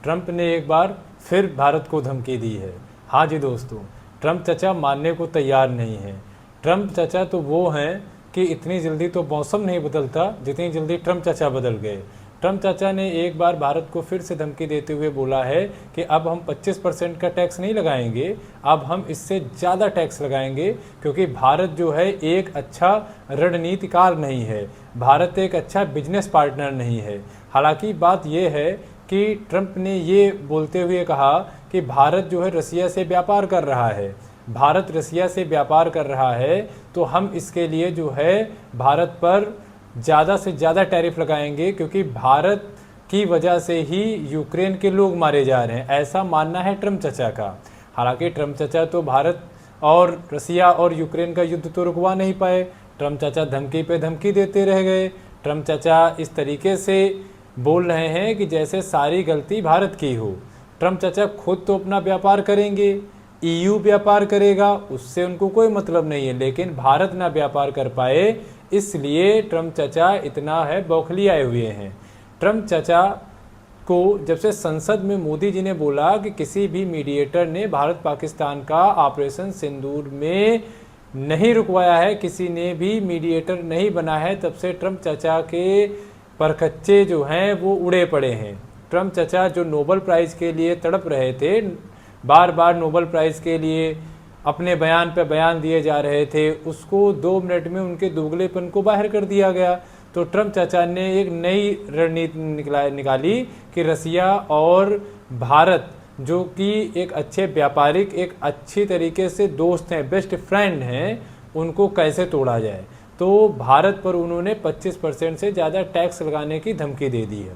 Trump ने एक बार फिर भारत को धमकी दी है। हाँ जी दोस्तों, ट्रंप चाचा मानने को तैयार नहीं है। ट्रंप चाचा तो वो हैं कि इतनी जल्दी तो मौसम नहीं बदलता जितनी जल्दी ट्रंप चाचा बदल गए। ट्रंप चाचा ने एक बार भारत को फिर से धमकी देते हुए बोला है कि अब हम 25% का टैक्स नहीं लगाएंगे, अब हम इससे ज़्यादा टैक्स लगाएंगे, क्योंकि भारत जो है एक अच्छा रणनीतिकार नहीं है, भारत एक अच्छा बिजनेस पार्टनर नहीं है। हालांकि बात यह है कि ट्रंप ने ये बोलते हुए कहा कि भारत जो है रसिया से व्यापार कर रहा है, भारत रसिया से व्यापार कर रहा है, तो हम इसके लिए जो है भारत पर ज़्यादा से ज़्यादा टैरिफ लगाएंगे, क्योंकि भारत की वजह से ही यूक्रेन के लोग मारे जा रहे हैं, ऐसा मानना है ट्रंप चाचा का। हालांकि ट्रंप चाचा तो भारत और रसिया और यूक्रेन का युद्ध तो रुकवा नहीं पाए, ट्रंप चाचा धमकी पे धमकी देते रह गए। ट्रंप चाचा इस तरीके से बोल रहे हैं कि जैसे सारी गलती भारत की हो। ट्रंप चाचा खुद तो अपना व्यापार करेंगे, ईयू व्यापार करेगा, उससे उनको कोई मतलब नहीं है, लेकिन भारत ना व्यापार कर पाए, इसलिए ट्रंप चाचा इतना है बौखली आए हुए हैं। ट्रंप चाचा को जब से संसद में मोदी जी ने बोला कि किसी भी मीडिएटर ने भारत पाकिस्तान का ऑपरेशन सिंदूर में नहीं रुकवाया है, किसी ने भी मीडिएटर नहीं बना है, तब से ट्रंप चाचा के परखच्चे जो हैं वो उड़े पड़े हैं। ट्रंप चाचा जो नोबेल प्राइज़ के लिए तड़प रहे थे, बार बार नोबेल प्राइज़ के लिए अपने बयान पे बयान दिए जा रहे थे, उसको 2 मिनट में उनके दोगलेपन को बाहर कर दिया गया। तो ट्रंप चाचा ने एक नई रणनीति निकाली कि रसिया और भारत जो कि एक अच्छे व्यापारिक, एक अच्छी तरीके से दोस्त हैं, बेस्ट फ्रेंड हैं, उनको कैसे तोड़ा जाए। तो भारत पर उन्होंने 25% से ज़्यादा टैक्स लगाने की धमकी दे दी है।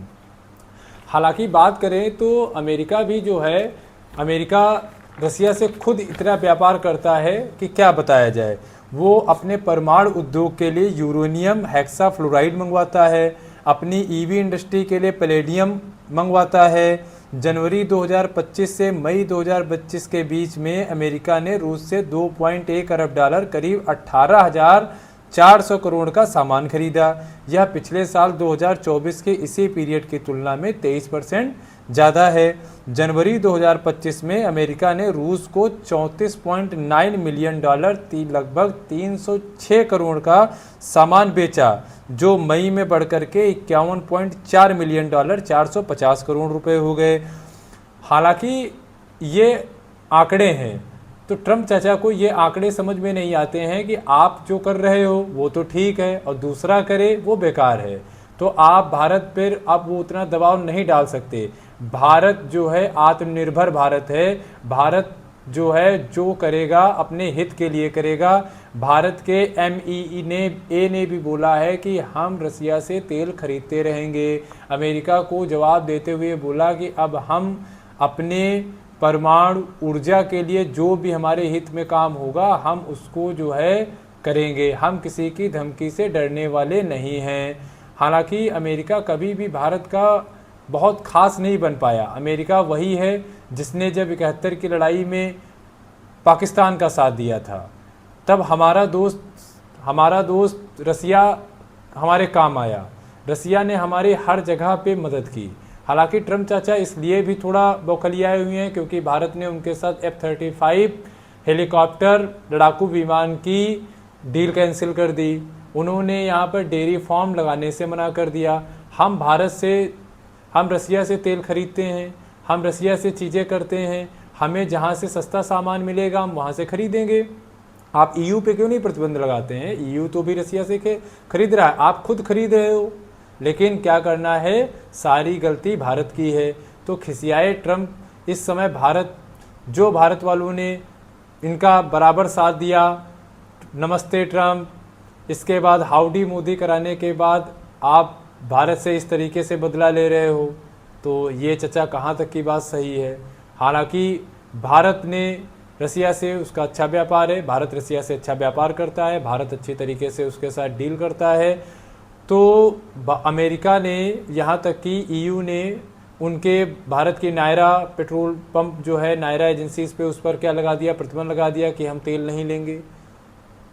हालांकि बात करें तो अमेरिका भी जो है, अमेरिका रसिया से खुद इतना व्यापार करता है कि क्या बताया जाए। वो अपने परमाणु उद्योग के लिए यूरेनियम हेक्सा फ्लोराइड मंगवाता है, अपनी ईवी इंडस्ट्री के लिए पैलेडियम मंगवाता है। जनवरी 2025 से मई 2025 के बीच में अमेरिका ने रूस से 2.1 अरब डॉलर करीब 18,400 करोड़ का सामान खरीदा। यह पिछले साल 2024 के इसी पीरियड की तुलना में 23% ज़्यादा है। जनवरी 2025 में अमेरिका ने रूस को 34.9 मिलियन डॉलर लगभग 306 करोड़ का सामान बेचा, जो मई में बढ़कर के 51.4 मिलियन डॉलर 450 करोड़ रुपए हो गए। हालांकि ये आंकड़े हैं, तो ट्रंप चाचा को ये आंकड़े समझ में नहीं आते हैं कि आप जो कर रहे हो वो तो ठीक है और दूसरा करे वो बेकार है। तो आप भारत पर अब वो उतना दबाव नहीं डाल सकते। भारत जो है आत्मनिर्भर भारत है, भारत जो है जो करेगा अपने हित के लिए करेगा। भारत के MEE ने भी बोला है कि हम रसिया से तेल खरीदते रहेंगे। अमेरिका को जवाब देते हुए बोला कि अब हम अपने परमाणु ऊर्जा के लिए जो भी हमारे हित में काम होगा हम उसको जो है करेंगे, हम किसी की धमकी से डरने वाले नहीं हैं। हालांकि अमेरिका कभी भी भारत का बहुत खास नहीं बन पाया। अमेरिका वही है जिसने जब 71 की लड़ाई में पाकिस्तान का साथ दिया था, तब हमारा दोस्त रसिया हमारे काम आया, रसिया ने हमारे हर जगह पे मदद की। हालांकि ट्रंप चाचा इसलिए भी थोड़ा बौखलियाए हुए हैं क्योंकि भारत ने उनके साथ F-35 हेलीकॉप्टर लड़ाकू विमान की डील कैंसिल कर दी। उन्होंने यहाँ पर डेयरी फार्म लगाने से मना कर दिया। हम रसिया से तेल खरीदते हैं, हम रसिया से चीज़ें करते हैं, हमें जहाँ से सस्ता सामान मिलेगा हम वहाँ से खरीदेंगे। आप EU पे क्यों नहीं प्रतिबंध लगाते हैं? EU तो भी रसिया से खरीद रहा है, आप खुद खरीद रहे हो। लेकिन क्या करना है, सारी गलती भारत की है। तो खिसियाए ट्रंप इस समय भारत वालों ने इनका बराबर साथ दिया, नमस्ते ट्रंप, इसके बाद हाउडी मोदी कराने के बाद आप भारत से इस तरीके से बदला ले रहे हो, तो ये चचा कहाँ तक की बात सही है। हालांकि भारत ने रसिया से उसका अच्छा व्यापार है, भारत रसिया से अच्छा व्यापार करता है, भारत अच्छी तरीके से उसके साथ डील करता है। तो अमेरिका ने यहाँ तक कि EU ने उनके भारत की नायरा पेट्रोल पंप जो है, नायरा एजेंसीज पे उस पर क्या लगा दिया, प्रतिबंध लगा दिया कि हम तेल नहीं लेंगे।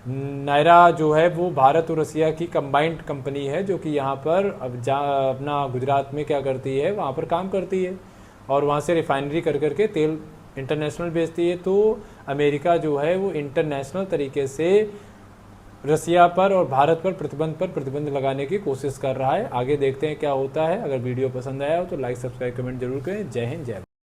नायरा जो है वो भारत और रसिया की कंबाइंड कंपनी है जो कि यहाँ पर अब अपना गुजरात में क्या करती है, वहाँ पर काम करती है। और वहाँ से रिफाइनरी कर करके तेल इंटरनेशनल बेचती है। तो अमेरिका जो है वो इंटरनेशनल तरीके से रसिया पर और भारत पर प्रतिबंध लगाने की कोशिश कर रहा है। आगे देखते हैं क्या होता है। अगर वीडियो पसंद आया हो तो लाइक सब्सक्राइब कमेंट जरूर करें। जय हिंद, जय भारत।